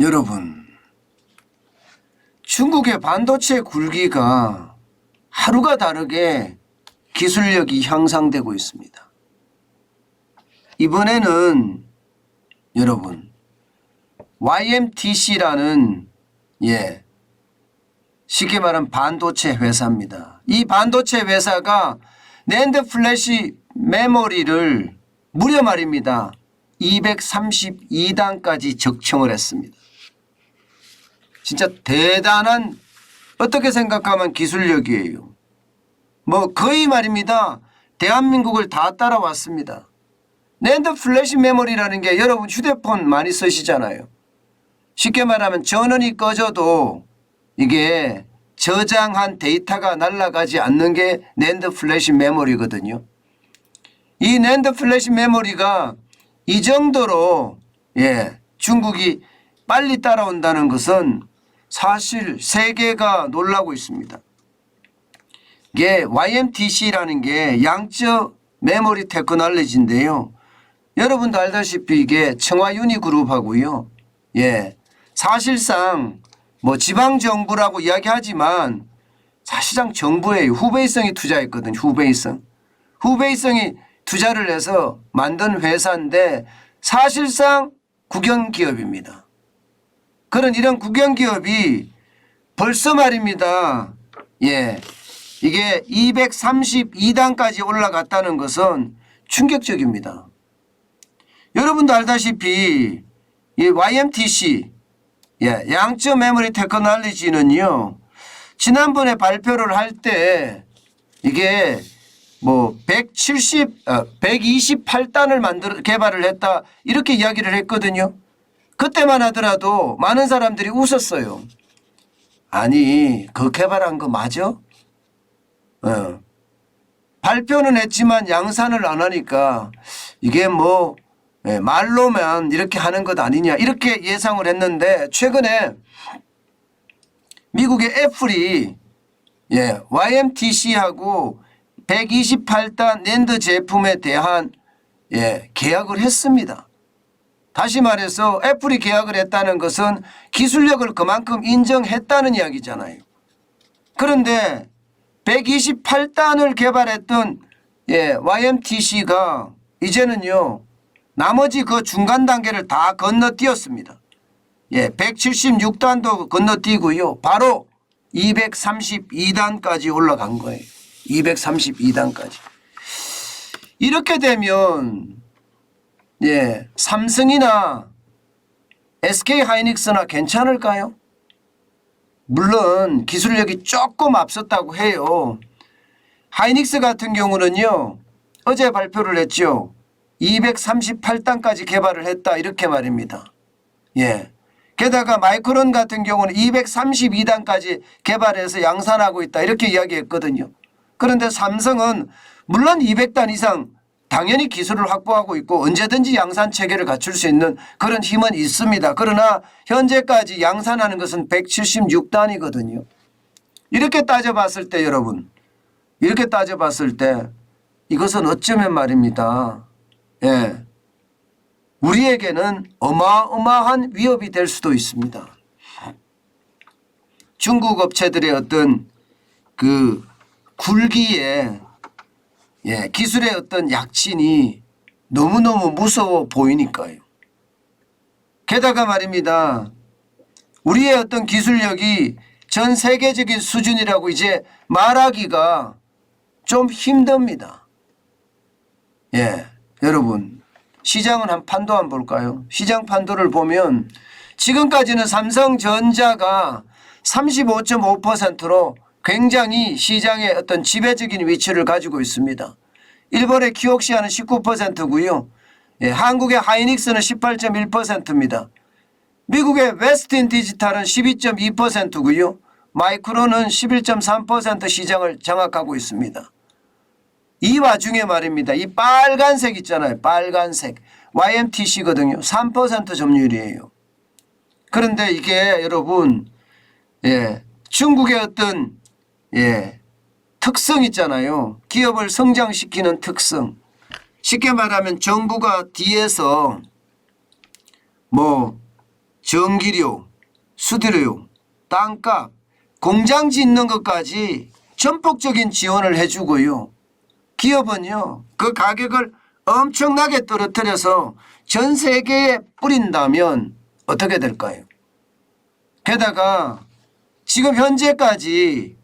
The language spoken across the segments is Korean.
여러분, 중국의 반도체 굴기가 하루가 다르게 기술력이 향상되고 있습니다. 이번에는 여러분 YMTC라는 쉽게 말하면 반도체 회사입니다. 이 반도체 회사가 낸드 플래시 메모리를 무려 말입니다 232단까지 적청을 했습니다. 진짜 대단한, 어떻게 생각하면 기술력이에요. 뭐 거의 말입니다 대한민국을 다 따라왔습니다. 낸드 플래시 메모리라는 게 여러분 휴대폰 많이 쓰시잖아요. 쉽게 말하면 전원이 꺼져도 이게 저장한 데이터가 날아가지 않는 게 낸드 플래시 메모리거든요. 이 낸드 플래시 메모리가 이 정도로 중국이 빨리 따라온다는 것은 사실 세계가 놀라고 있습니다. 이게 YMTC라는 게 양적 메모리 테크놀로지인데요. 여러분도 알다시피 이게 청와 유니그룹하고요. 사실상 뭐 지방정부라고 이야기하지만 사실상 정부의 후베이성이 투자했거든요. 후베이성이 투자를 해서 만든 회사인데 사실상 국영기업입니다. 그런 이런 국영기업이 벌써 말입니다. 이게 232단까지 올라갔다는 것은 충격적입니다. 여러분도 알다시피 이 YMTC 양적 메모리 테크놀로지는요. 지난번에 발표를 할 때 이게 뭐 128단을 개발을 했다 이렇게 이야기를 했거든요. 그때만 하더라도 많은 사람들이 웃었어요. 아니 그 개발한 거 맞아? 발표는 했지만 양산을 안 하니까 이게 뭐 말로만 이렇게 하는 것 아니냐 이렇게 예상을 했는데 최근에 미국의 애플이 YMTC하고 128단 낸드 제품에 대한 계약을 했습니다. 다시 말해서 애플이 계약을 했다는 것은 기술력을 그만큼 인정했다는 이야기잖아요. 그런데 128단을 개발했던 YMTC가 이제는요 나머지 그 중간 단계를 다 건너뛰었습니다. 176단도 건너뛰고요. 바로 232단까지 올라간 거예요. 232단까지. 이렇게 되면 삼성이나 SK하이닉스나 괜찮을까요? 물론 기술력이 조금 앞섰다고 해요. 하이닉스 같은 경우는요. 어제 발표를 했죠. 238단까지 개발을 했다 이렇게 말입니다. 게다가 마이크론 같은 경우는 232단까지 개발해서 양산하고 있다 이렇게 이야기했거든요. 그런데 삼성은 물론 200단 이상 당연히 기술을 확보하고 있고 언제든지 양산 체계를 갖출 수 있는 그런 힘은 있습니다. 그러나 현재까지 양산하는 것은 176단이거든요. 이렇게 따져봤을 때 여러분, 이렇게 따져봤을 때 이것은 어쩌면 말입니다. 우리에게는 어마어마한 위협이 될 수도 있습니다. 중국 업체들의 어떤 그 굴기에 기술의 어떤 약진이 너무너무 무서워 보이니까요. 게다가 말입니다. 우리의 어떤 기술력이 전 세계적인 수준이라고 이제 말하기가 좀 힘듭니다. 여러분 시장은 한 판도 안 볼까요? 시장 판도를 보면 지금까지는 삼성전자가 35.5%로 굉장히 시장의 어떤 지배적인 위치를 가지고 있습니다. 일본의 키옥시아는 19%고요. 한국의 하이닉스는 18.1%입니다. 미국의 웨스틴 디지털은 12.2%고요. 마이크론은 11.3% 시장을 장악하고 있습니다. 이 와중에 말입니다. 이 빨간색 있잖아요. 빨간색. YMTC거든요. 3% 점유율이에요. 그런데 이게 여러분 중국의 어떤 특성 있잖아요. 기업을 성장시키는 특성. 쉽게 말하면 정부가 뒤에서 뭐 전기료, 수수료, 땅값, 공장 짓는 것까지 전폭적인 지원을 해주고요. 기업은요 그 가격을 엄청나게 떨어뜨려서 전 세계에 뿌린다면 어떻게 될까요? 게다가 지금 현재까지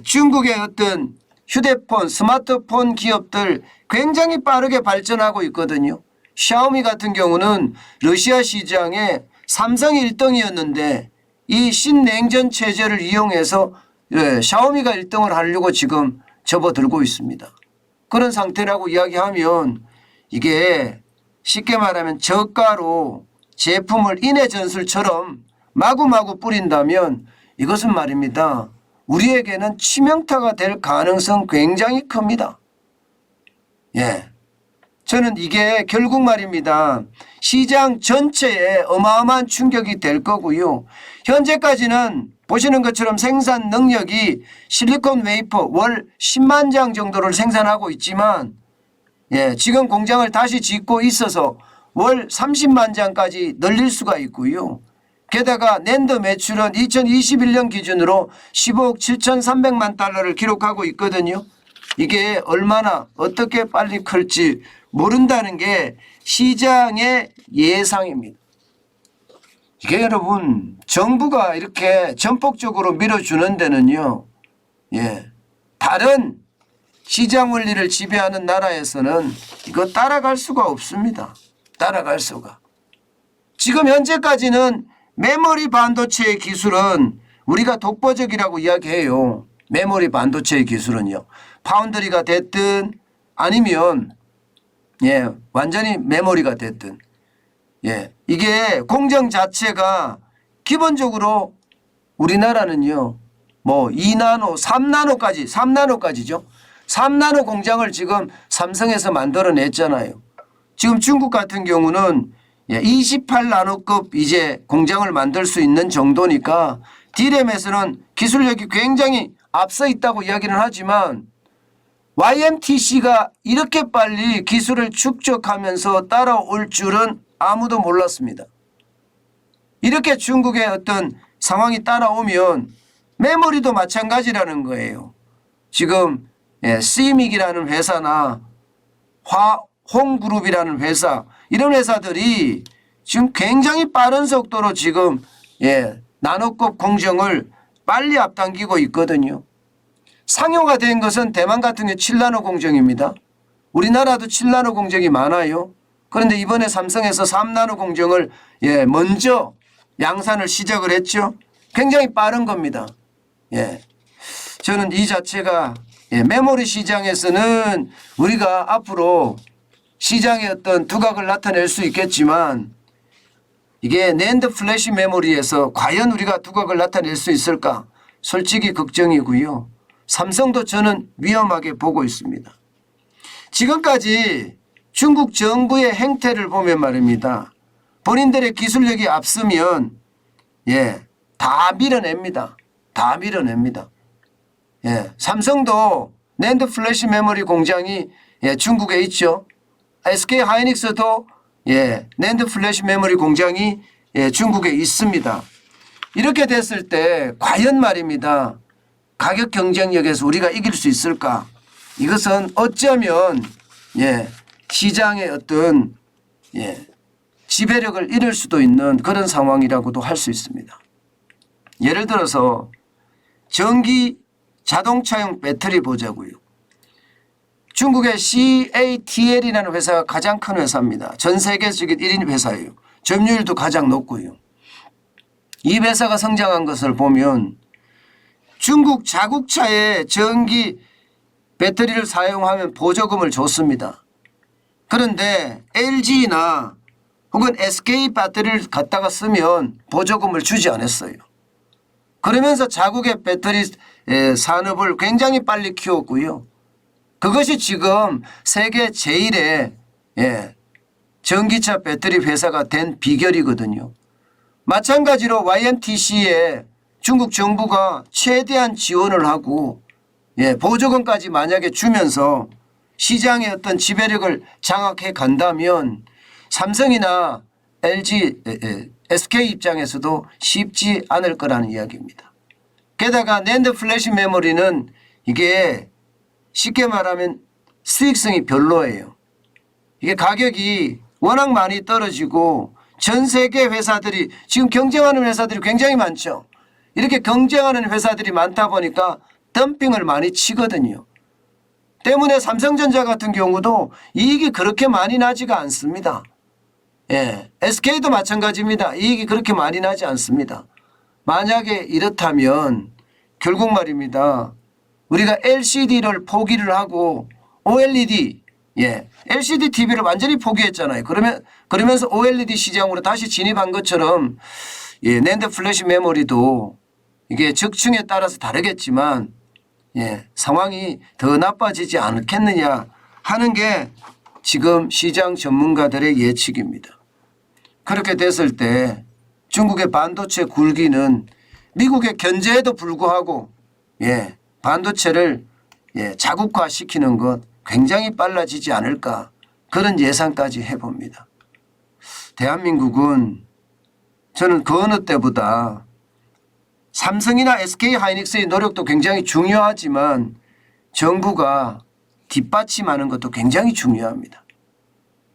중국의 어떤 휴대폰, 스마트폰 기업들 굉장히 빠르게 발전하고 있거든요. 샤오미 같은 경우는 러시아 시장에 삼성이 1등이었는데 이 신냉전 체제를 이용해서 샤오미가 1등을 하려고 지금 접어들고 있습니다. 그런 상태라고 이야기하면 이게 쉽게 말하면 저가로 제품을 인해 전술처럼 마구마구 뿌린다면 이것은 말입니다. 우리에게는 치명타가 될 가능성 굉장히 큽니다. 저는 이게 결국 말입니다. 시장 전체에 어마어마한 충격이 될 거고요. 현재까지는 보시는 것처럼 생산 능력이 실리콘 웨이퍼 월 10만 장 정도를 생산하고 있지만 지금 공장을 다시 짓고 있어서 월 30만 장까지 늘릴 수가 있고요. 게다가 낸드 매출은 2021년 기준으로 15억 7,300만 달러를 기록하고 있거든요. 이게 얼마나 어떻게 빨리 클지 모른다는 게 시장의 예상입니다. 이게 여러분 정부가 이렇게 전폭적으로 밀어주는 데는요. 다른 시장 원리를 지배하는 나라에서는 이거 따라갈 수가 없습니다. 따라갈 수가. 지금 현재까지는 메모리 반도체의 기술은 우리가 독보적이라고 이야기해요. 메모리 반도체의 기술은요. 파운드리가 됐든 아니면 완전히 메모리가 됐든 이게 공정 자체가 기본적으로 우리나라는요. 뭐 2나노, 3나노까지죠. 3나노 공장을 지금 삼성에서 만들어냈잖아요. 지금 중국 같은 경우는 28나노급 이제 공장을 만들 수 있는 정도니까 D램에서는 기술력이 굉장히 앞서 있다고 이야기는 하지만 YMTC가 이렇게 빨리 기술을 축적하면서 따라올 줄은 아무도 몰랐습니다. 이렇게 중국의 어떤 상황이 따라오면 메모리도 마찬가지라는 거예요. 지금 시믹이라는 회사나 화홍그룹이라는 회사 이런 회사들이 지금 굉장히 빠른 속도로 지금 나노급 공정을 빨리 앞당기고 있거든요. 상용화 된 것은 대만 같은 경우 7나노 공정입니다. 우리나라도 7나노 공정이 많아요. 그런데 이번에 삼성에서 3나노 공정을 먼저 양산을 시작을 했죠. 굉장히 빠른 겁니다. 저는 이 자체가 메모리 시장에서는 우리가 앞으로 시장의 어떤 두각을 나타낼 수 있겠지만 이게 낸드 플래시 메모리에서 과연 우리가 두각을 나타낼 수 있을까? 솔직히 걱정이고요. 삼성도 저는 위험하게 보고 있습니다. 지금까지 중국 정부의 행태를 보면 말입니다. 본인들의 기술력이 앞서면 다 밀어냅니다. 다 밀어냅니다. 삼성도 낸드 플래시 메모리 공장이 중국에 있죠. SK 하이닉스도 낸드 플래시 메모리 공장이 중국에 있습니다. 이렇게 됐을 때 과연 말입니다. 가격 경쟁력에서 우리가 이길 수 있을까? 이것은 어쩌면 시장의 어떤 지배력을 잃을 수도 있는 그런 상황이라고도 할 수 있습니다. 예를 들어서 전기 자동차용 배터리 보자고요. 중국의 CATL이라는 회사가 가장 큰 회사입니다. 전 세계적인 1인 회사예요. 점유율도 가장 높고요. 이 회사가 성장한 것을 보면 중국 자국차에 전기 배터리를 사용하면 보조금을 줬습니다. 그런데 LG나 혹은 SK 배터리를 갖다가 쓰면 보조금을 주지 않았어요. 그러면서 자국의 배터리 산업을 굉장히 빨리 키웠고요. 그것이 지금 세계 제1의 전기차 배터리 회사가 된 비결이거든요. 마찬가지로 YMTC에 중국 정부가 최대한 지원을 하고 보조금까지 만약에 주면서 시장의 어떤 지배력을 장악해 간다면 삼성이나 LG, SK 입장에서도 쉽지 않을 거라는 이야기입니다. 게다가 낸드 플래시 메모리는 이게 쉽게 말하면 수익성이 별로예요. 이게 가격이 워낙 많이 떨어지고 전 세계 회사들이 지금 경쟁하는 회사들이 굉장히 많죠. 이렇게 경쟁하는 회사들이 많다 보니까 덤핑을 많이 치거든요. 때문에 삼성전자 같은 경우도 이익이 그렇게 많이 나지가 않습니다. 예, SK도 마찬가지입니다. 이익이 그렇게 많이 나지 않습니다. 만약에 이렇다면 결국 말입니다. 우리가 LCD를 포기를 하고 OLED, LCD TV를 완전히 포기했잖아요. 그러면서 OLED 시장으로 다시 진입한 것처럼 낸드 플래시 메모리도 이게 적층에 따라서 다르겠지만 상황이 더 나빠지지 않겠느냐 하는 게 지금 시장 전문가들의 예측입니다. 그렇게 됐을 때 중국의 반도체 굴기는 미국의 견제에도 불구하고 반도체를 자국화시키는 것 굉장히 빨라지지 않을까 그런 예상까지 해봅니다. 대한민국은 저는 그 어느 때보다 삼성이나 SK 하이닉스의 노력도 굉장히 중요하지만 정부가 뒷받침하는 것도 굉장히 중요합니다.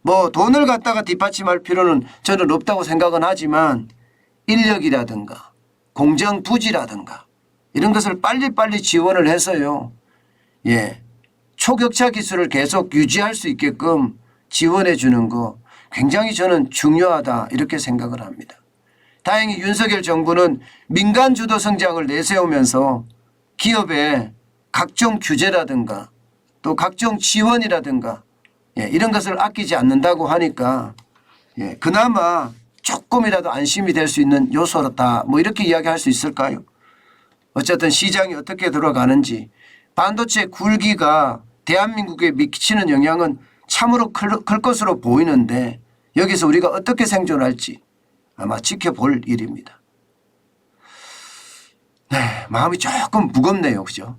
뭐 돈을 갖다가 뒷받침할 필요는 저는 없다고 생각은 하지만 인력이라든가 공정 부지라든가 이런 것을 빨리빨리 지원을 해서요. 초격차 기술을 계속 유지할 수 있게끔 지원해 주는 거 굉장히 저는 중요하다 이렇게 생각을 합니다. 다행히 윤석열 정부는 민간 주도 성장을 내세우면서 기업의 각종 규제라든가 또 각종 지원이라든가 이런 것을 아끼지 않는다고 하니까 그나마 조금이라도 안심이 될 수 있는 요소다 뭐 이렇게 이야기할 수 있을까요? 어쨌든 시장이 어떻게 돌아가는지 반도체 굴기가 대한민국에 미치는 영향은 참으로 클 것으로 보이는데 여기서 우리가 어떻게 생존할지 아마 지켜볼 일입니다. 마음이 조금 무겁네요. 그죠?